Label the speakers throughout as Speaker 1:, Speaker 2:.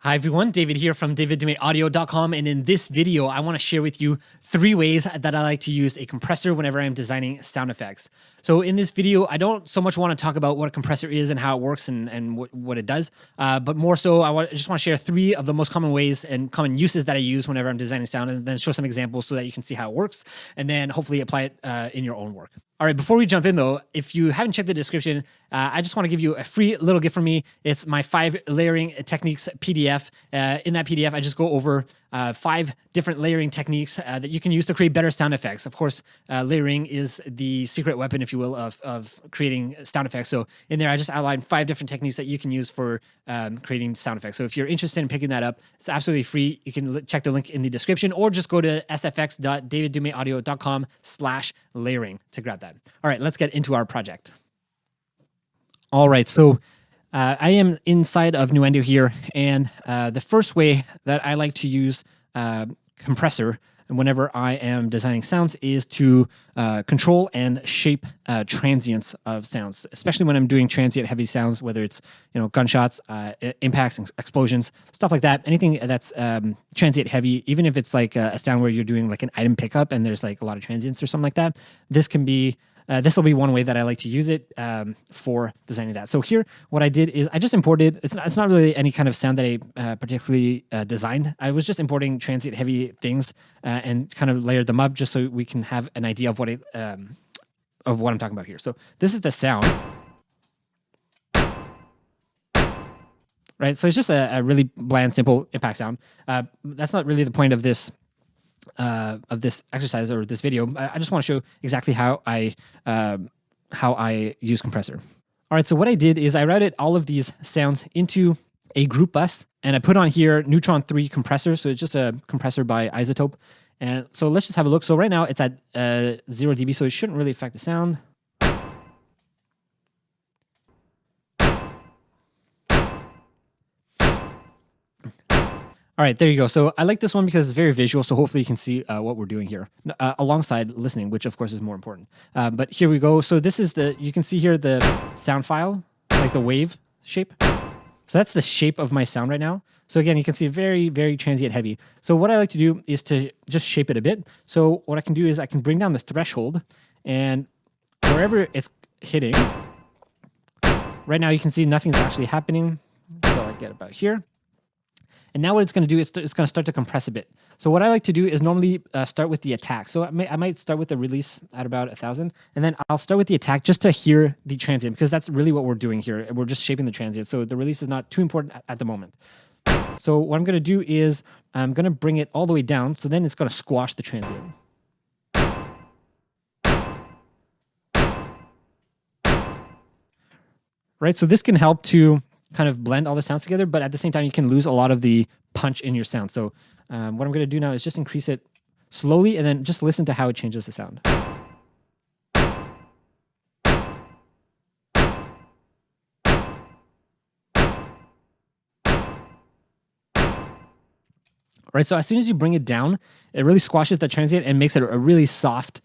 Speaker 1: Hi everyone, David here from daviddumaiaudio.com, and in this video I want to share with you 3 ways that I like to use a compressor whenever I'm designing sound effects. So in this video I don't so much want to talk about what a compressor is and how it works and what it does, but more so I just want to share 3 of the most common ways and common uses that I use whenever I'm designing sound, and then show some examples so that you can see how it works and then hopefully apply it in your own work. All right, before we jump in though, if you haven't checked the description, I just want to give you a free little gift from me. It's my 5 layering techniques PDF. In that PDF, I just go over 5 different layering techniques that you can use to create better sound effects. Of course, layering is the secret weapon, if you will, of creating sound effects. So in there, I just outlined 5 different techniques that you can use for creating sound effects. So if you're interested in picking that up, it's absolutely free. You can check the link in the description or just go to sfx.daviddumaiaudio.com/layering to grab that. All right, let's get into our project. All right, so I am inside of Nuendo here, and the first way that I like to use compressor whenever I am designing sounds is to control and shape transients of sounds, especially when I'm doing transient heavy sounds, whether it's gunshots, impacts, explosions, stuff like that. Anything that's transient heavy, even if it's like a sound where you're doing like an item pickup and there's like a lot of transients or something like that, this can be this will be one way that I like to use it for designing that. So here, what I did is I just imported, it's not really any kind of sound that I particularly designed. I was just importing transient heavy things and kind of layered them up just so we can have an idea of what I'm talking about here. So this is the sound. Right, so it's just a really bland, simple impact sound. That's not really the point of this exercise or this video. I just want to show exactly how I use compressor. All right, so what I did is I routed all of these sounds into a group bus, and I put on here Neutron 3 compressor. So it's just a compressor by Isotope. And so let's just have a look. So right now it's at 0 dB, so it shouldn't really affect the sound. All right, there you go. So I like this one because it's very visual, so hopefully you can see what we're doing here alongside listening, which of course is more important. But here we go. So this is you can see here the sound file, like the wave shape. So that's the shape of my sound right now. So again, you can see very, very transient heavy. So what I like to do is to just shape it a bit. So what I can do is I can bring down the threshold, and wherever it's hitting, right now you can see nothing's actually happening. So I get about here. And now what it's going to do is it's going to start to compress a bit. So what I like to do is normally start with the attack. So I might start with the release at about 1,000, and then I'll start with the attack just to hear the transient, because that's really what we're doing here. We're just shaping the transient. So the release is not too important at the moment. So what I'm going to do is I'm going to bring it all the way down. So then it's going to squash the transient. Right. So this can help to kind of blend all the sounds together, but at the same time, you can lose a lot of the punch in your sound. So what I'm going to do now is just increase it slowly and then just listen to how it changes the sound. All right, so as soon as you bring it down, it really squashes the transient and makes it a really soft,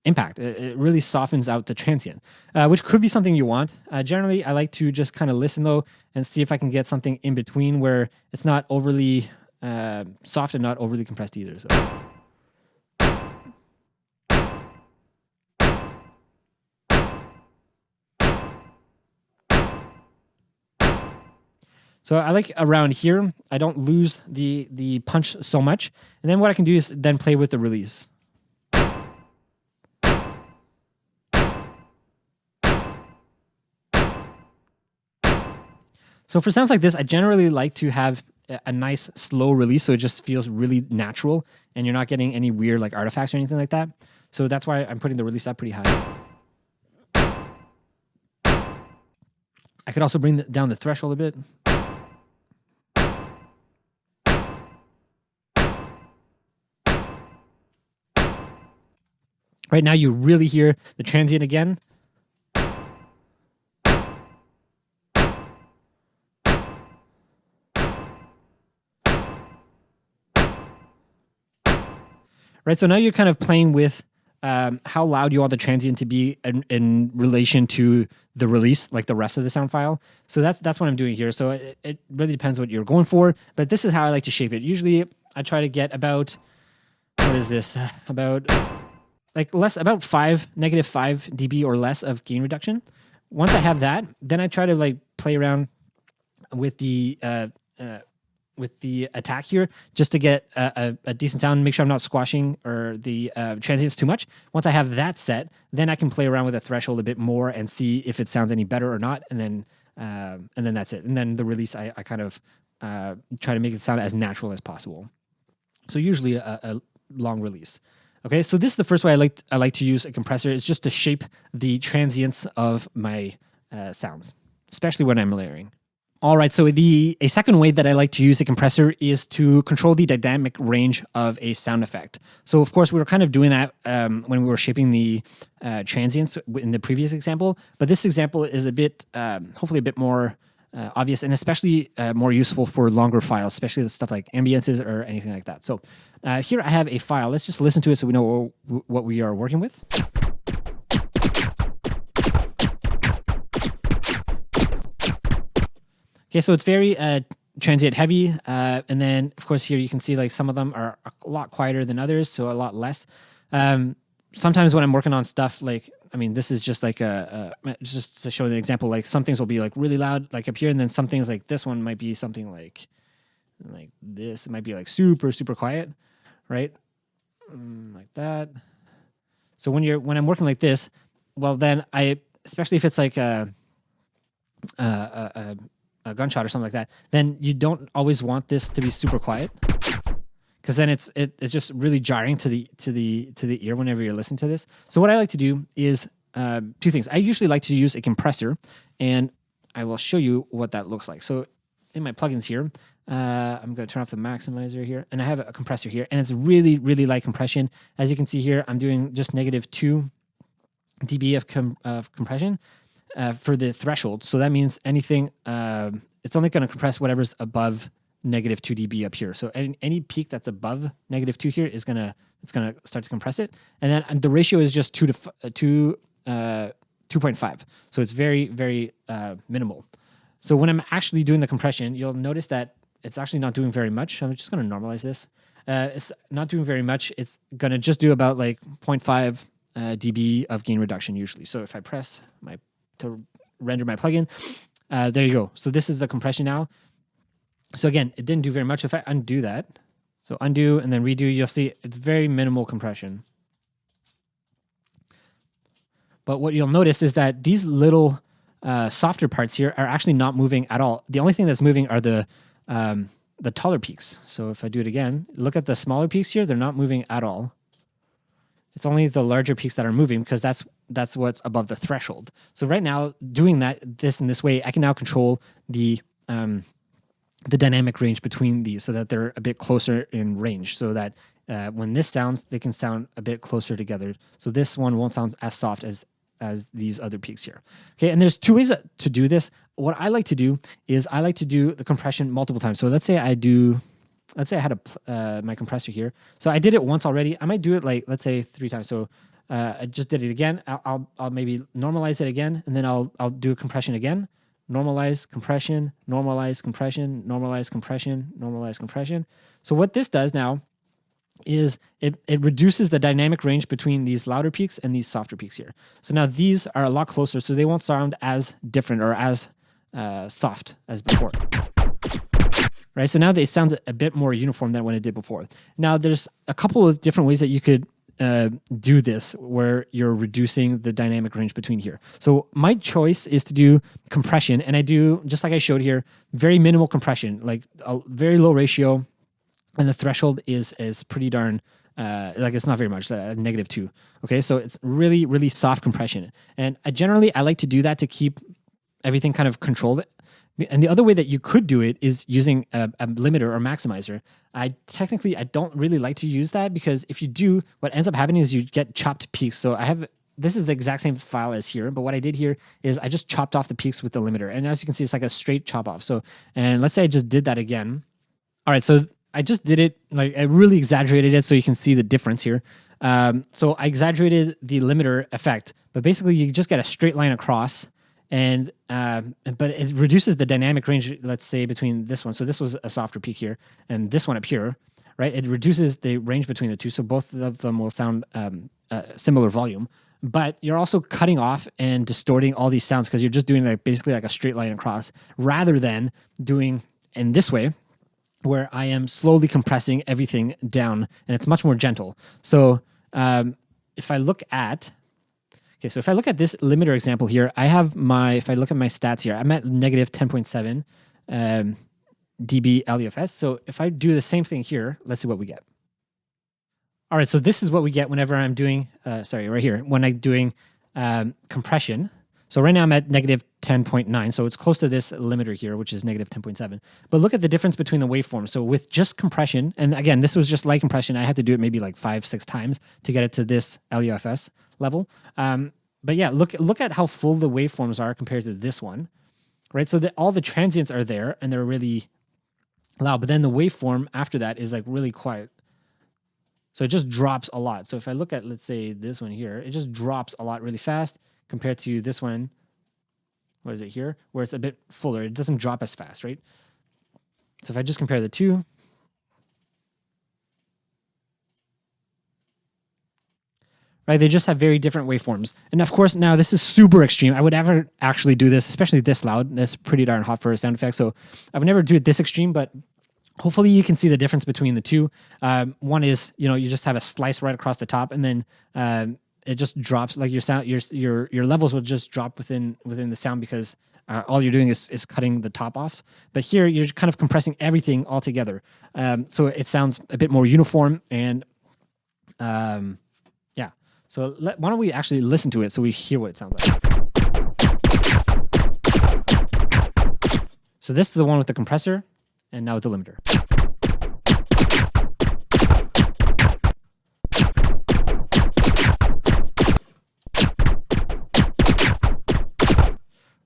Speaker 1: impact. It really softens out the transient, which could be something you want. Generally, I like to just kind of listen though and see if I can get something in between where it's not overly soft and not overly compressed either. So. So I like around here, I don't lose the punch so much. And then what I can do is then play with the release. So for sounds like this, I generally like to have a nice slow release, so it just feels really natural and you're not getting any weird like artifacts or anything like that. So that's why I'm putting the release up pretty high. I could also bring down the threshold a bit. Right now you really hear the transient again. Right, so now you're kind of playing with how loud you want the transient to be in relation to the release, like the rest of the sound file. So that's what I'm doing here. So it really depends what you're going for, but this is how I like to shape it. Usually I try to get about, what is this? About about negative 5 dB or less of gain reduction. Once I have that, then I try to like play around with the attack here just to get a decent sound, make sure I'm not squashing or the transients too much. Once I have that set, then I can play around with the threshold a bit more and see if it sounds any better or not. And then that's it. And then the release, I kind of try to make it sound as natural as possible. So usually a long release. Okay, so this is the first way I like to use a compressor, is just to shape the transients of my sounds, especially when I'm layering. All right, so a second way that I like to use a compressor is to control the dynamic range of a sound effect. So of course we were kind of doing that when we were shaping the transients in the previous example, but this example is a bit, hopefully a bit more obvious, and especially more useful for longer files, especially the stuff like ambiences or anything like that. So here I have a file. Let's just listen to it so we know what we are working with. Okay, so it's very transient heavy, and then of course here you can see like some of them are a lot quieter than others, so a lot less. Sometimes when I'm working on stuff like, I mean, this is just like just to show an example, like some things will be like really loud, like up here, and then some things like this one might be something like this. It might be like super, super quiet, right? Like that. So when I'm working like this, well then especially if it's like a gunshot or something like that, then you don't always want this to be super quiet, because then it's just really jarring to the ear whenever you're listening to this. So what I like to do is two things. I usually like to use a compressor, and I will show you what that looks like. So in my plugins here, I'm going to turn off the maximizer here, and I have a compressor here, and it's really, really light compression. As you can see here, I'm doing just -2 dB of compression for the threshold. So that means anything, it's only going to compress whatever's above -2 dB up here. So any peak that's above -2 here is it's gonna start to compress it. And then the ratio is just 2.5. So it's very, very minimal. So when I'm actually doing the compression, you'll notice that it's actually not doing very much. I'm just going to normalize this. It's not doing very much. It's going to just do about like 0.5 dB of gain reduction usually. So if I press to render my plugin, there you go. So this is the compression now. So again, it didn't do very much. If I undo that, so undo and then redo, you'll see it's very minimal compression. But what you'll notice is that these little softer parts here are actually not moving at all. The only thing that's moving are the taller peaks. So if I do it again, look at the smaller peaks here, they're not moving at all. It's only the larger peaks that are moving, because that's what's above the threshold. So right now, doing this in this way, I can now control the dynamic range between these so that they're a bit closer in range, so that when this sounds, they can sound a bit closer together. So this one won't sound as soft as these other peaks here. Okay, and there's two ways to do this. What I like to do is I like to do the compression multiple times. So let's say I had my compressor here. So I did it once already. I might do it like, let's say 3 times. So I just did it again. I'll maybe normalize it again, and then I'll do a compression again. Normalize, compression, normalize, compression, normalize, compression, normalize, compression. So what this does now is it reduces the dynamic range between these louder peaks and these softer peaks here. So now these are a lot closer, so they won't sound as different or as soft as before. Right, so now it sounds a bit more uniform than when it did before. Now there's a couple of different ways that you could do this, where you're reducing the dynamic range between here. So my choice is to do compression, and I do, just like I showed here, very minimal compression, like a very low ratio, and the threshold is pretty darn, like it's not very much, -2. Okay, so it's really, really soft compression. And I like to do that to keep everything kind of controlled. And the other way that you could do it is using a limiter or maximizer. I don't really like to use that, because if you do, what ends up happening is you get chopped peaks. So this is the exact same file as here, but what I did here is I just chopped off the peaks with the limiter. And as you can see, it's like a straight chop off. So, and let's say I just did that again. All right, so I just did it, like I really exaggerated it so you can see the difference here. So I exaggerated the limiter effect, but basically you just get a straight line across, and but it reduces the dynamic range. Let's say between this one. So this was a softer peak here, and this one up here, right? It reduces the range between the two, so both of them will sound similar volume. But you're also cutting off and distorting all these sounds because you're just doing like basically like a straight line across, rather than doing in this way, where I am slowly compressing everything down, and it's much more gentle. So if I look at this limiter example here, I have if I look at my stats here, I'm at negative 10.7 dB LUFS. So if I do the same thing here, let's see what we get. All right, so this is what we get whenever I'm doing, right here, when I'm doing compression. So right now I'm at negative 10.9, so it's close to this limiter here, which is negative 10.7. But look at the difference between the waveforms. So with just compression, and again, this was just light compression, I had to do it maybe like 5-6 times to get it to this LUFS level. But yeah, look at how full the waveforms are compared to this one, right? So all the transients are there, and they're really loud, but then the waveform after that is like really quiet. So it just drops a lot. So if I look at, let's say, this one here, it just drops a lot really fast compared to this one, what is it here, where it's a bit fuller. It doesn't drop as fast, right? So if I just compare the two, right, they just have very different waveforms. And of course, now this is super extreme. I would never actually do this, especially this loud. That's pretty darn hot for a sound effect. So I would never do it this extreme, but hopefully you can see the difference between the two. One is, you just have a slice right across the top, and then it just drops, like your sound, your levels will just drop within the sound because all you're doing is cutting the top off. But here you're kind of compressing everything all together, so it sounds a bit more uniform. And yeah, so why don't we actually listen to it so we hear what it sounds like. So this is the one with the compressor, and now with the limiter.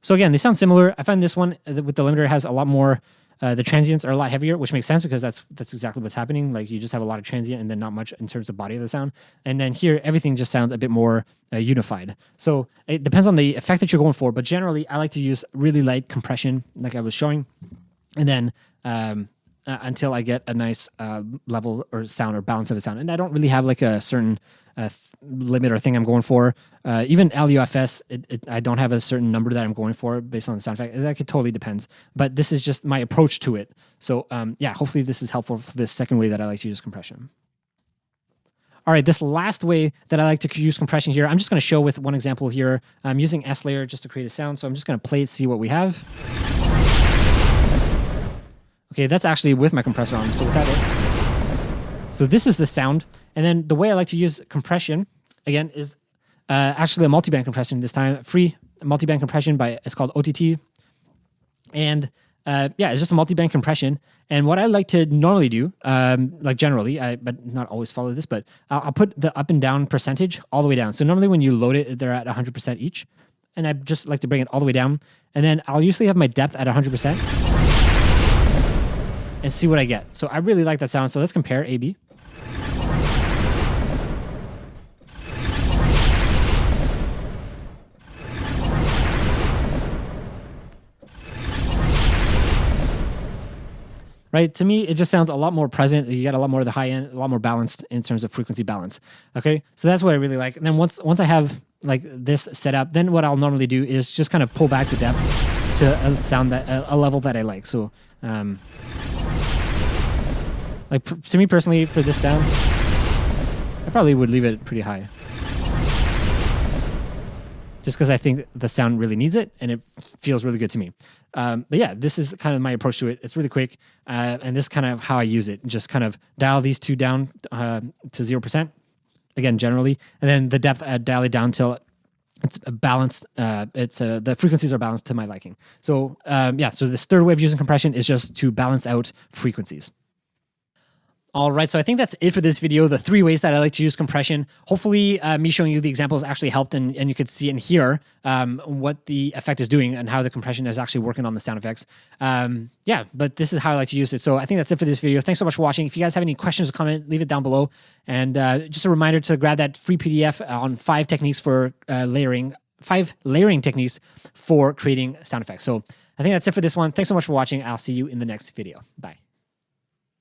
Speaker 1: So again, they sound similar. I find this one with the limiter has a lot more, the transients are a lot heavier, which makes sense because that's exactly what's happening. Like you just have a lot of transient and then not much in terms of body of the sound. And then here, everything just sounds a bit more unified. So it depends on the effect that you're going for, but generally I like to use really light compression like I was showing. And then until I get a nice level or sound or balance of a sound. And I don't really have like a certain limit or thing I'm going for. Even LUFS, I don't have a certain number that I'm going for based on the sound effect. That totally depends. But this is just my approach to it. So yeah, hopefully this is helpful for this second way that I like to use compression. All right, this last way that I like to use compression here, I'm just going to show with one example here. I'm using S-Layer just to create a sound. So I'm just going to play it, see what we have. Okay, that's actually with my compressor on, so without it. So this is the sound. And then the way I like to use compression, again, is actually a multiband compression this time. Free multiband compression it's called OTT. And yeah, it's just a multiband compression. And what I like to normally do, like generally, but not always follow this, but I'll put the up and down percentage all the way down. So normally when you load it, they're at 100% each. And I just like to bring it all the way down. And then I'll usually have my depth at 100%. And see what I get. So I really like that sound. So let's compare A/B. Right? To me, it just sounds a lot more present. You get a lot more of the high end, a lot more balanced in terms of frequency balance. Okay? So that's what I really like. And then once I have like this set up, then what I'll normally do is just kind of pull back the depth to a sound a level that I like. So like to me personally, for this sound, I probably would leave it pretty high. Just because I think the sound really needs it and it feels really good to me. But yeah, this is kind of my approach to it. It's really quick. And this is kind of how I use it. Just kind of dial these two down to 0%, again, generally. And then the depth, dial it down till it's balanced. The frequencies are balanced to my liking. So yeah, so this third way of using compression is just to balance out frequencies. All right, so I think that's it for this video, the 3 ways that I like to use compression. Hopefully me showing you the examples actually helped and you could see and hear what the effect is doing and how the compression is actually working on the sound effects. Yeah, but this is how I like to use it. So I think that's it for this video. Thanks so much for watching. If you guys have any questions or comment, leave it down below. And just a reminder to grab that free PDF on 5 techniques for layering 5 layering techniques for creating sound effects. So I think that's it for this one. Thanks so much for watching. I'll see you in the next video. Bye.